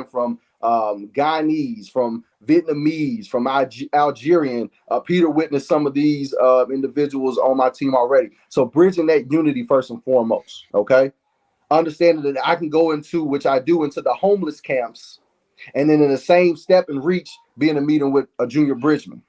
From Guyanese, from Vietnamese, from Algerian. Peter witnessed some of these individuals on my team already. So bridging that unity first and foremost, okay? Understanding that I can go into, which I do, into the homeless camps, and then in the same step and reach, be in a meeting with a junior bridgeman,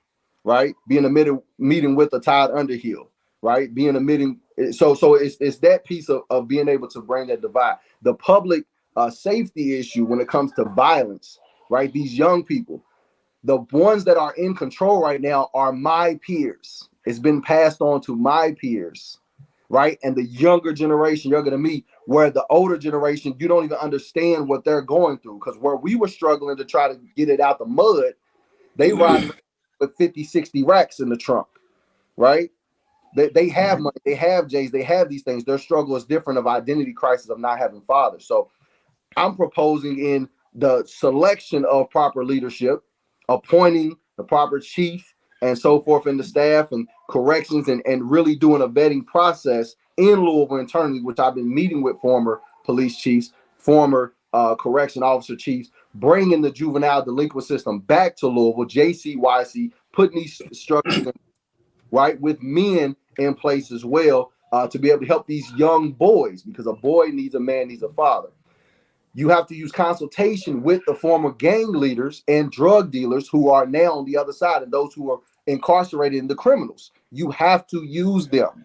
right? Be in a meeting with a Todd Underhill, right? Be in a meeting. So it's that piece of being able to bring that divide. The public safety issue when it comes to violence, right? These young people, the ones that are in control right now are my peers. It's been passed on to my peers, right? And the younger generation, younger than me, where the older generation, you don't even understand what they're going through. Because where we were struggling to try to get it out the mud, they ride with 50, 60 racks in the trunk, right? They have money, they have J's, they have these things. Their struggle is different of identity crisis of not having fathers. So I'm proposing in the selection of proper leadership, appointing the proper chief and so forth in the staff and corrections and really doing a vetting process in Louisville internally, which I've been meeting with former police chiefs, former correction officer chiefs, bringing the juvenile delinquent system back to Louisville, JCYC, putting these structures in, right, with men in place as well to be able to help these young boys, because a boy needs a man, needs a father. You have to use consultation with the former gang leaders and drug dealers who are now on the other side, and those who are incarcerated and the criminals. You have to use them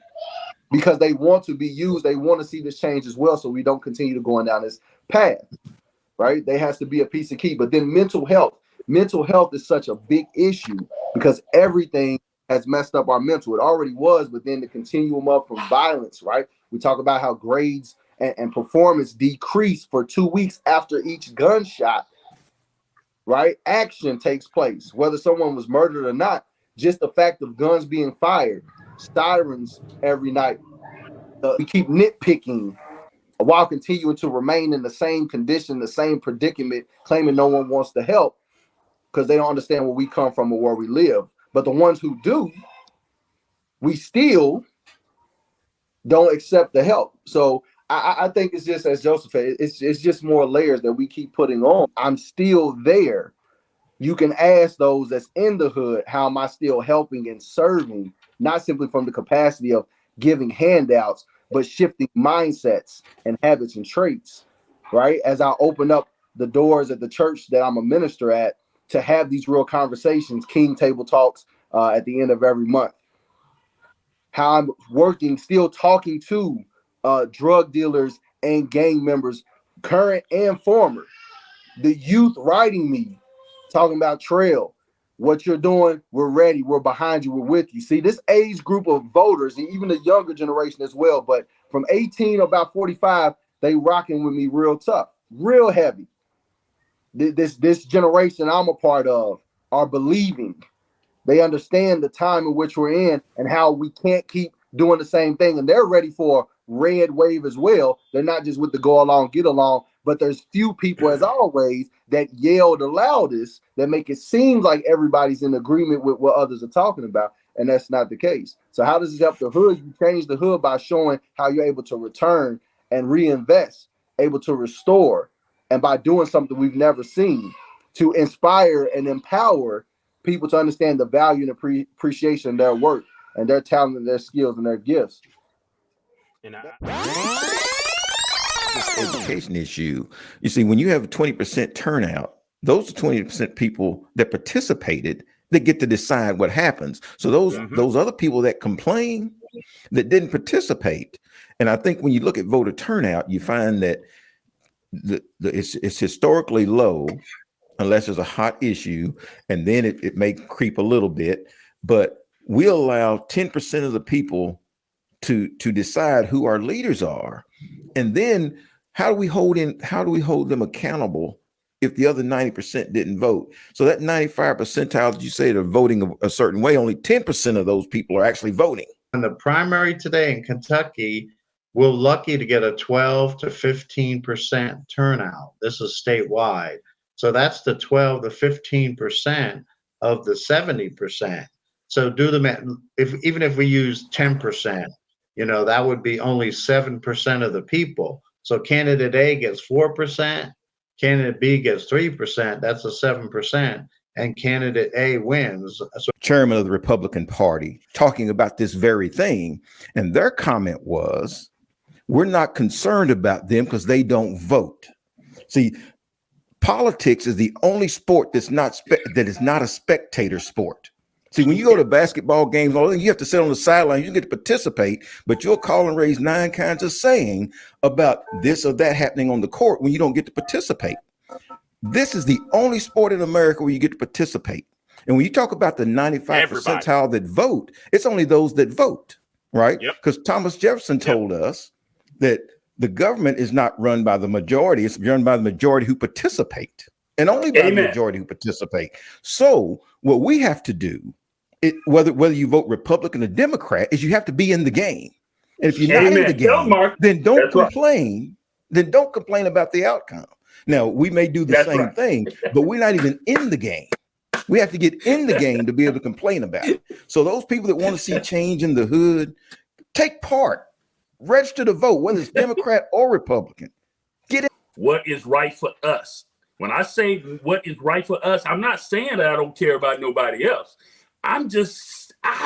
because they want to be used. They want to see this change as well, so we don't continue to going down this path, right? There has to be a piece of key. But then mental health. Mental health is such a big issue because everything has messed up our mental. It already was, but then the continuum up from violence, right? We talk about how grades and performance decrease for 2 weeks after each gunshot, right? Action takes place, whether someone was murdered or not. Just the fact of guns being fired, sirens every night. We keep nitpicking while continuing to remain in the same condition, the same predicament, claiming no one wants to help because they don't understand where we come from or where we live. But the ones who do, we still don't accept the help. So I think it's just, as Joseph said, it's just more layers that we keep putting on. I'm still there. You can ask those that's in the hood, how am I still helping and serving, not simply from the capacity of giving handouts, but shifting mindsets and habits and traits, right? As I open up the doors at the church that I'm a minister at to have these real conversations, King Table Talks at the end of every month. How I'm working, still talking to drug dealers and gang members, current and former. The youth writing me, talking about Trail. What you're doing, we're ready. We're behind you. We're with you. See, this age group of voters, and even the younger generation as well, but from 18 to about 45, they rocking with me real tough, real heavy. This generation I'm a part of are believing. They understand the time in which we're in and how we can't keep doing the same thing. And they're ready for a red wave as well. They're not just with the go along, get along, but there's few people, as always, that yell the loudest that make it seem like everybody's in agreement with what others are talking about. And that's not the case. So how does this help the hood? You change the hood by showing how you're able to return and reinvest, able to restore, and by doing something we've never seen to inspire and empower people to understand the value and appreciation of their work and their talent and their skills and their gifts. And this education issue, you see, when you have a 20% turnout, those are 20% people that participated that get to decide what happens. So those other people that complain that didn't participate. And I think when you look at voter turnout, you find that it's historically low unless there's a hot issue, and then it may creep a little bit, but we allow 10% of the people to decide who our leaders are. And then how do we hold them accountable if the other 90% didn't vote? So that 95 percentile that you say they're voting a certain way, only 10% of those people are actually voting. In the primary today in Kentucky, we're lucky to get a 12 to 15% turnout. This is statewide. So that's the 12 to 15% of the 70%. So do the math. Even if we use 10%, that would be only 7% of the people. So candidate A gets 4%, candidate B gets 3%, that's a 7%, and candidate A wins. So chairman of the Republican Party talking about this very thing. And their comment was, we're not concerned about them because they don't vote. See, politics is the only sport that is not a spectator sport. See, when you go to basketball games, you have to sit on the sideline, you get to participate, but you'll call and raise 9 kinds of saying about this or that happening on the court when you don't get to participate. This is the only sport in America where you get to participate. And when you talk about the 95 percentile that vote, it's only those that vote, right? Because Thomas Jefferson told us that the government is not run by the majority, it's run by the majority who participate, and only by the majority who participate. So what we have to do, whether you vote Republican or Democrat, is you have to be in the game. And if you're not in the game, then don't complain. Then don't complain about the outcome. Now, we may do the same thing, but we're not even in the game. We have to get in the game to be able to complain about it. So those people that want to see change in the hood, take part. Register to vote, whether it's Democrat or Republican. Get it. What is right for us? When I say what is right for us, I'm not saying that I don't care about nobody else. I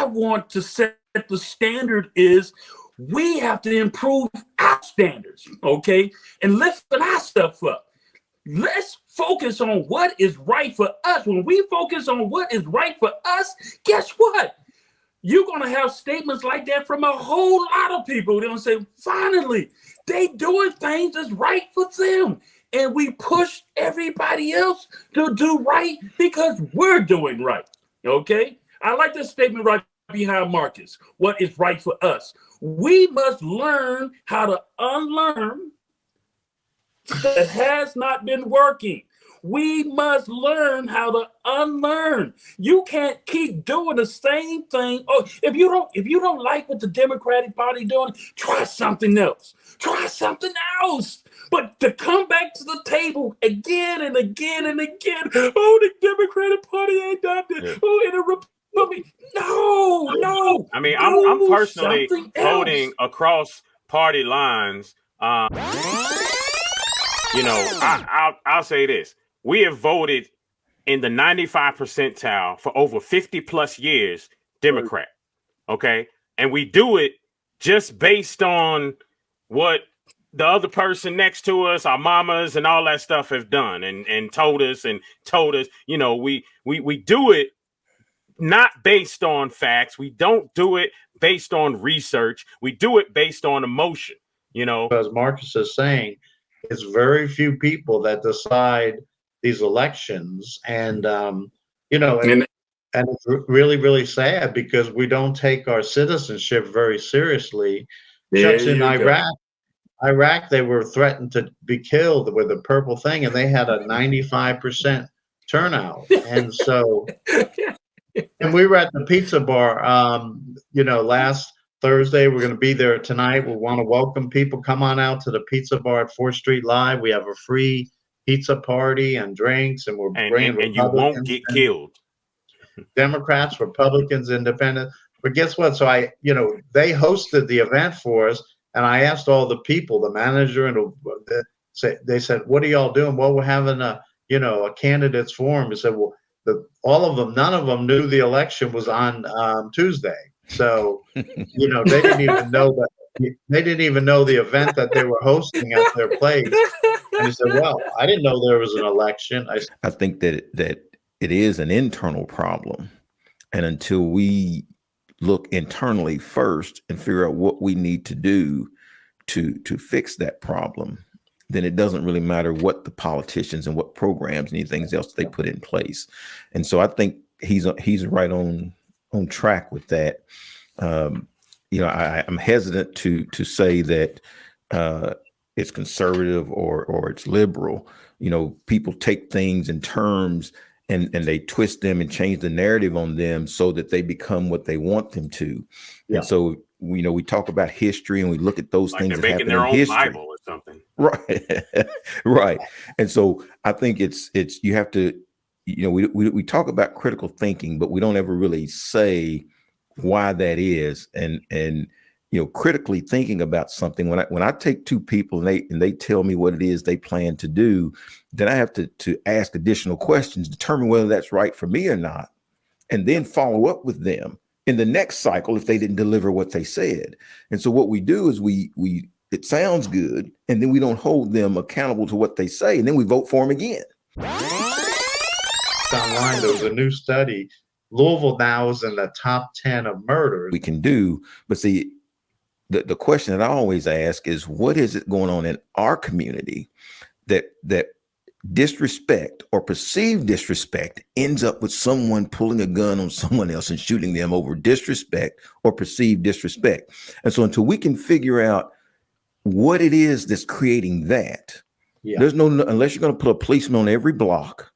want to set the standard is we have to improve our standards, okay? And lifting our stuff up. Let's focus on what is right for us. When we focus on what is right for us, guess what? You're going to have statements like that from a whole lot of people. They're going to say, finally, they doing things that's right for them. And we push everybody else to do right because we're doing right. Okay? I like this statement right behind Marcus. What is right for us? We must learn how to unlearn that has not been working. We must learn how to unlearn. You can't keep doing the same thing. Oh, if you don't like what the Democratic Party doing, try something else. Try something else. But to come back to the table again and again and again, oh, the Democratic Party ain't done this. Oh, and the Republican. No. I mean, I'm personally voting across party lines. I'll say this. We have voted in the 95 percentile for over 50 plus years, Democrat. Okay. And we do it just based on what the other person next to us, our mamas and all that stuff have done and told us, we do it not based on facts. We don't do it based on research. We do it based on emotion, As Marcus is saying, it's very few people that decide these elections, and it's really, really sad because we don't take our citizenship very seriously. Just in Iraq, they were threatened to be killed with the purple thing, and they had a 95% turnout. And so, and we were at the pizza bar, last Thursday. We're going to be there tonight. We want to welcome people. Come on out to the pizza bar at 4th Street Live. We have a free pizza party and drinks, and we're bringing and you won't get killed. Democrats, Republicans, Independents. But guess what? So they hosted the event for us, and I asked all the people, the manager, and they said, "What are y'all doing?" Well, we're having a candidates forum. He said, "Well, all of them, none of them knew the election was on Tuesday." So, they didn't even know that. They didn't even know the event that they were hosting at their place. And he said, "Well, I didn't know there was an election." I think that it is an internal problem, and until we look internally first and figure out what we need to do to fix that problem, then it doesn't really matter what the politicians and what programs and anything else they put in place. And so I think he's right on track with that. I'm hesitant to say that it's conservative or it's liberal. People take things in terms and they twist them and change the narrative on them so that they become what they want them to. Yeah. And so, we talk about history and we look at those things that happen in history. Bible or something. Right. Right. And so I think it's you have to, we talk about critical thinking, but we don't ever really say why that is. And critically thinking about something, when I take two people and they tell me what it is they plan to do, then I have to ask additional questions, determine whether that's right for me or not, and then follow up with them in the next cycle if they didn't deliver what they said. And so what we do is we it sounds good, and then we don't hold them accountable to what they say, and then we vote for them again. Online, there was a new study. Louisville now is in the top 10 of murders. We can do, but see, the question that I always ask is, what is it going on in our community that disrespect or perceived disrespect ends up with someone pulling a gun on someone else and shooting them over disrespect or perceived disrespect? And so until we can figure out what it is that's creating that, there's no, unless you're going to put a policeman on every block,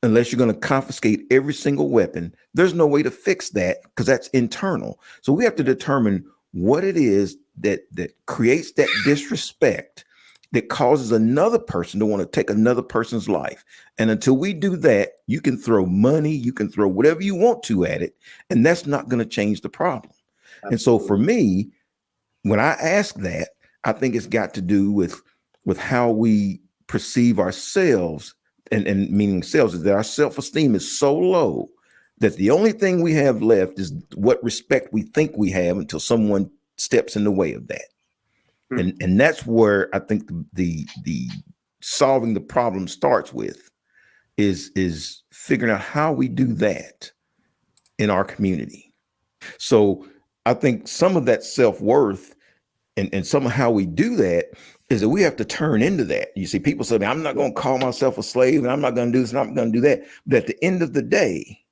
unless you're going to confiscate every single weapon, there's no way to fix that, because that's internal. So we have to determine what it is that creates that disrespect that causes another person to want to take another person's life. And until we do that, you can throw money, you can throw whatever you want to at it, and that's not going to change the problem. Absolutely. And so for me, when I ask that, I think it's got to do with how we perceive ourselves, and meaning selves, is that our self-esteem is so low that the only thing we have left is what respect we think we have until someone steps in the way of that. And that's where I think the solving the problem starts with is figuring out how we do that in our community. So I think some of that self-worth and some of how we do that is that we have to turn into that. You see, people say, I'm not going to call myself a slave, and I'm not going to do this, and I'm not going to do that. But at the end of the day,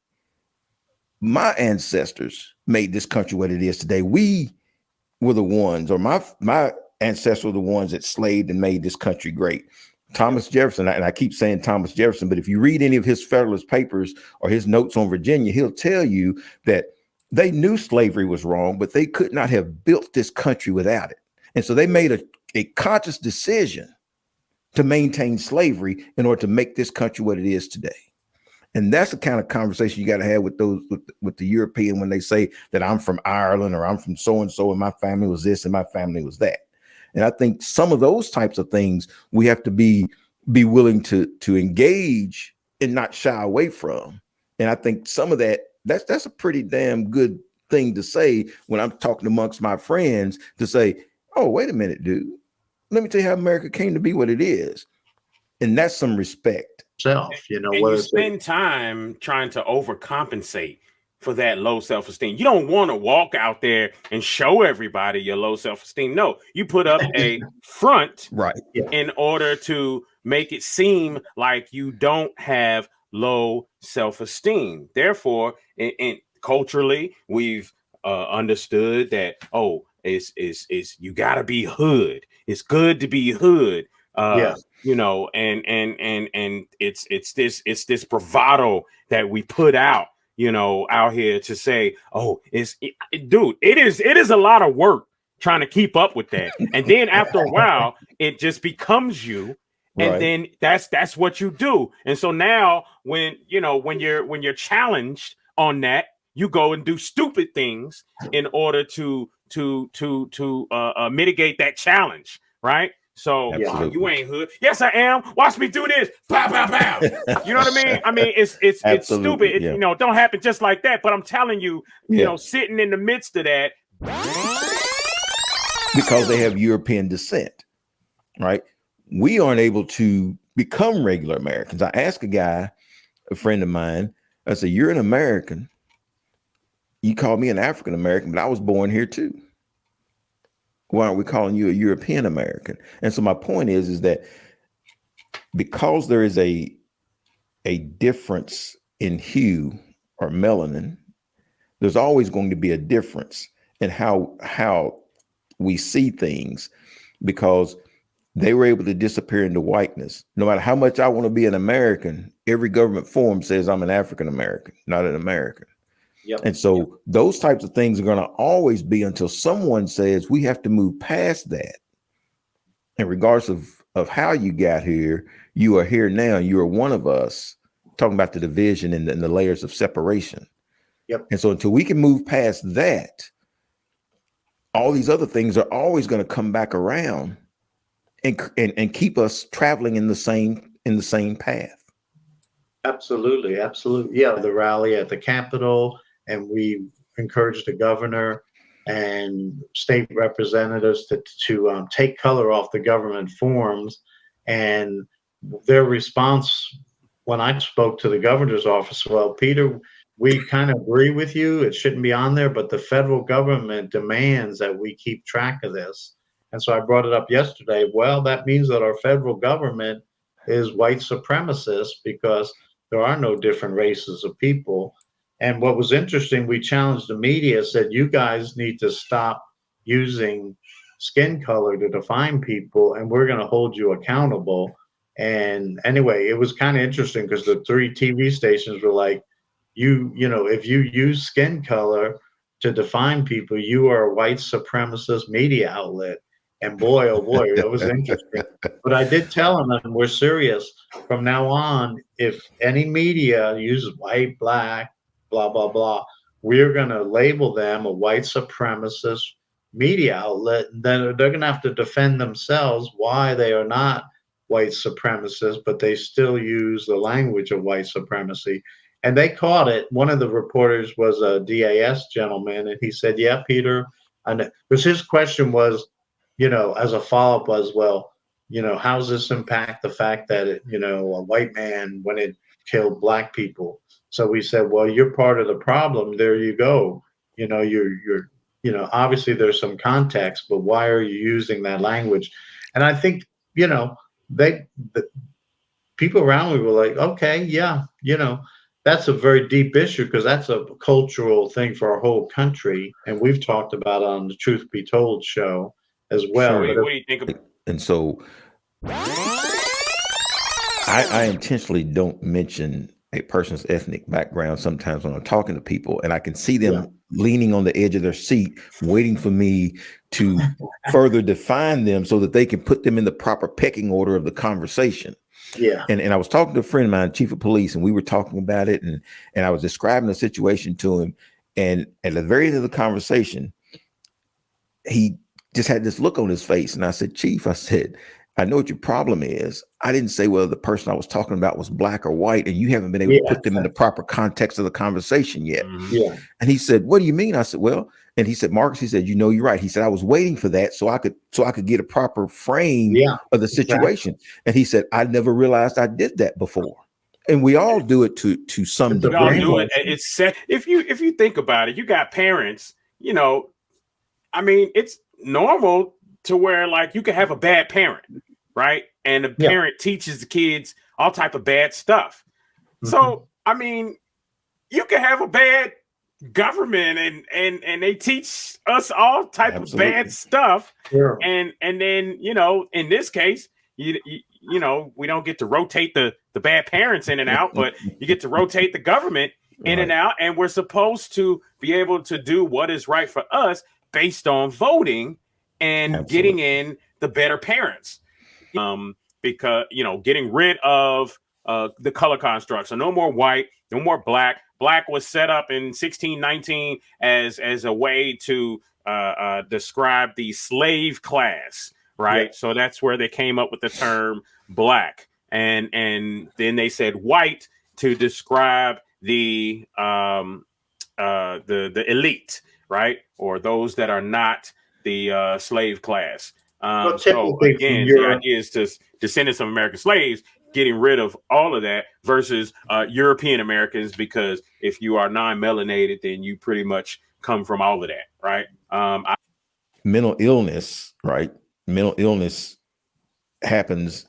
my ancestors made this country what it is today. We were the ones, or my ancestors were the ones that slaved and made this country great. Thomas Jefferson, and I keep saying Thomas Jefferson, but if you read any of his Federalist Papers or his notes on Virginia, he'll tell you that they knew slavery was wrong, but they could not have built this country without it. And so they made a conscious decision to maintain slavery in order to make this country what it is today. And that's the kind of conversation you got to have with those with the European when they say that I'm from Ireland or I'm from so-and-so and my family was this and my family was that. And I think some of those types of things we have to be willing to engage and not shy away from. And I think some of that's a pretty damn good thing to say when I'm talking amongst my friends, to say, oh, wait a minute, dude. Let me tell you how America came to be what it is. And that's some respect. And you spend time trying to overcompensate for that low self-esteem. You don't want to walk out there and show everybody your low self-esteem. No, you put up a front in order to make it seem like you don't have low self-esteem. Therefore, in culturally, we've understood that, is you gotta be hood. It's good to be hood. And it's this bravado that we put out, out here to say, it is a lot of work trying to keep up with that. And then after a while, it just becomes you. And then that's what you do. And so now when you're challenged on that, you go and do stupid things in order to mitigate that challenge, right? So you ain't hood. Yes, I am. Watch me do this. Pow, pow, pow. You know what I mean? I mean, it's stupid. It, don't happen just like that. But I'm telling you, sitting in the midst of that, because they have European descent, right? We aren't able to become regular Americans. I asked a friend of mine, I said, "You're an American. You call me an African American, but I was born here too. Why aren't we calling you a European American?" And so my point is that because there is a difference in hue or melanin, there's always going to be a difference in how we see things, because they were able to disappear into whiteness. No matter how much I want to be an American, every government form says I'm an African American, not an American. And so those types of things are going to always be until someone says we have to move past that. And regardless of how you got here, you are here now. You are one of us, talking about the division and the layers of separation. And so until we can move past that, all these other things are always going to come back around and keep us traveling in the same path. Absolutely, absolutely. Yeah, the rally at the Capitol, and we encouraged the governor and state representatives to take color off the government forms. And their response when I spoke to the governor's office, well, Peter, we kind of agree with you. It shouldn't be on there, but the federal government demands that we keep track of this. And so I brought it up yesterday. Well, that means that our federal government is white supremacist because there are no different races of people. And what was interesting, we challenged the media, said, you guys need to stop using skin color to define people, and we're going to hold you accountable. And anyway, it was kind of interesting because the 3 TV stations were like, you know, if you use skin color to define people, you are a white supremacist media outlet. And boy, oh boy, that was interesting. But I did tell them, and we're serious from now on, if any media uses white, black, blah, blah, blah, we're going to label them a white supremacist media outlet. And then they're going to have to defend themselves why they are not white supremacists, but they still use the language of white supremacy. And they caught it. One of the reporters was a DAS gentleman, and he said, yeah, Peter, and because his question was, you know, as a follow-up was, well, you know, how does this impact the fact that, it, you know, a white man, when it killed black people? So we said, well, you're part of the problem. There you go. You know, you're, you know, obviously there's some context, but why are you using that language? And I think, you know, the people around me were like, okay, yeah, you know, that's a very deep issue because that's a cultural thing for our whole country. And we've talked about it on the Truth Be Told show as well. Sure. What do you think about? And so I intentionally don't mention a person's ethnic background sometimes when I'm talking to people, and I can see them leaning on the edge of their seat, waiting for me to further define them so that they can put them in the proper pecking order of the conversation. Yeah. And I was talking to a friend of mine, chief of police, and we were talking about it, and I was describing the situation to him. And at the very end of the conversation, he just had this look on his face. And I said, Chief, I said, I know what your problem is. I didn't say whether the person I was talking about was black or white, and you haven't been able to put them in the proper context of the conversation yet. Yeah. And he said, what do you mean? I said, well, and he said, Marcus, he said, you know, you're right. He said, I was waiting for that so I could get a proper frame of the situation. Exactly. And he said, I never realized I did that before. And we all do it to some degree. We all do it. It's set. If you think about it, you got parents, you know, I mean, it's normal to where like you can have a bad parent, right? And the parent teaches the kids all type of bad stuff. So, I mean, you can have a bad government and they teach us all type of bad stuff. Sure. And then, you know, in this case, you know, we don't get to rotate the bad parents in and out, but you get to rotate the government in and out. And we're supposed to be able to do what is right for us based on voting and getting in the better parents. Because, you know, getting rid of the color construct. So no more white, no more black. Black was set up in 1619 as a way to describe the slave class, right? Yeah. So that's where they came up with the term black. And then they said white to describe the elite, right? Or those that are not the slave class. So again, the idea is to descendants of American slaves, getting rid of all of that versus European Americans, because if you are non-melanated, then you pretty much come from all of that, right? Mental illness, right? Mental illness happens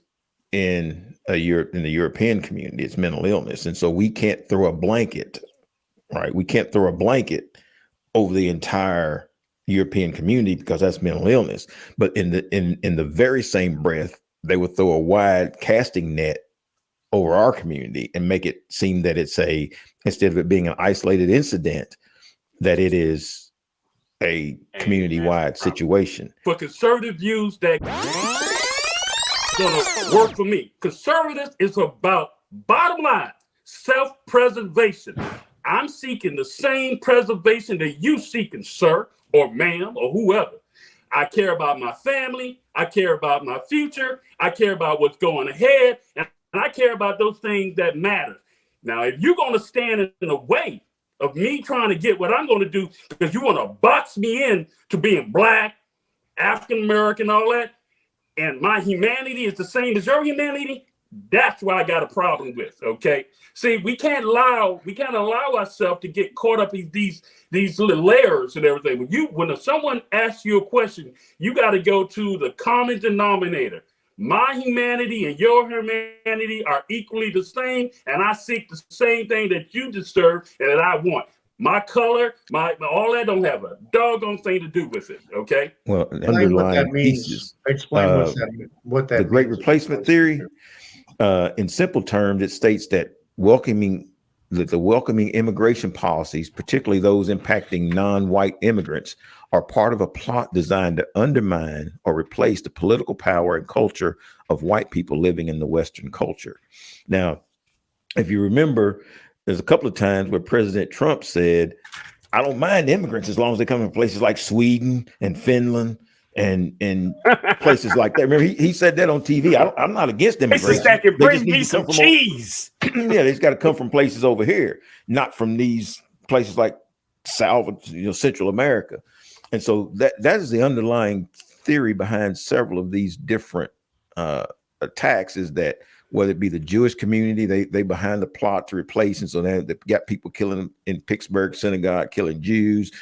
in the European community. It's mental illness, and so we can't throw a blanket, right? We can't throw a blanket over the entire European community because that's mental illness. But in the very same breath, they would throw a wide casting net over our community and make it seem that it's instead of it being an isolated incident, that it is a community-wide situation. For conservative views that gonna work for me. Conservatives is about, bottom line, self-preservation. I'm seeking the same preservation that you seeking, sir or ma'am or whoever. I care about my family. I care about my future. I care about what's going ahead. And I care about those things that matter. Now, if you're going to stand in the way of me trying to get what I'm going to do because you want to box me in to being black, African-American, all that, and my humanity is the same as your humanity, that's what I got a problem with, okay? See, we can't allow ourselves to get caught up in these little layers and everything. When someone asks you a question, you got to go to the common denominator. My humanity and your humanity are equally the same, and I seek the same thing that you deserve and that I want. My color, all that don't have a doggone thing to do with it, okay? Well, Explain what that underlying means. thesis, Explain what that the Great means. Replacement theory, in simple terms, it states that the welcoming immigration policies, particularly those impacting non-white immigrants, are part of a plot designed to undermine or replace the political power and culture of white people living in the Western culture. Now, if you remember, there's a couple of times where President Trump said, I don't mind immigrants as long as they come from places like Sweden and Finland and places like that. Remember, he said that on TV. I'm not against It's immigration. just that can They bring just need me to some come from cheese. yeah, they've got to come from places over here, not from these places like Central America. And so that is the underlying theory behind several of these different attacks, is that whether it be the Jewish community, they behind the plot to replace, and so they got people killing them in Pittsburgh synagogue, killing Jews.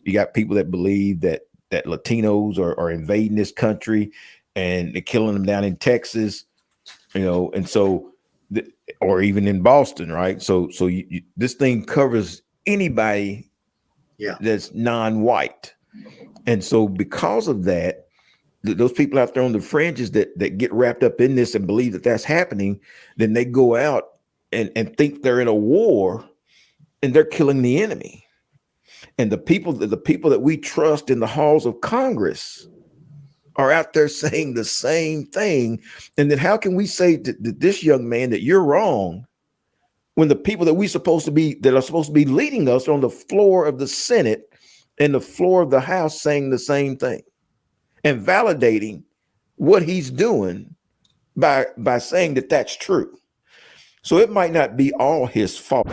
You got people that believe that Latinos are invading this country, and they're killing them down in Texas, and so, or even in Boston, right? So this thing covers anybody that's non-white, and so because of that, those people out there on the fringes that get wrapped up in this and believe that that's happening, then they go out and think they're in a war, and they're killing the enemy. And the people that we trust in the halls of Congress are out there saying the same thing. And then how can we say to this young man that you're wrong when the people that are supposed to be leading us on the floor of the Senate and the floor of the House saying the same thing and validating what he's doing by saying that that's true? So it might not be all his fault.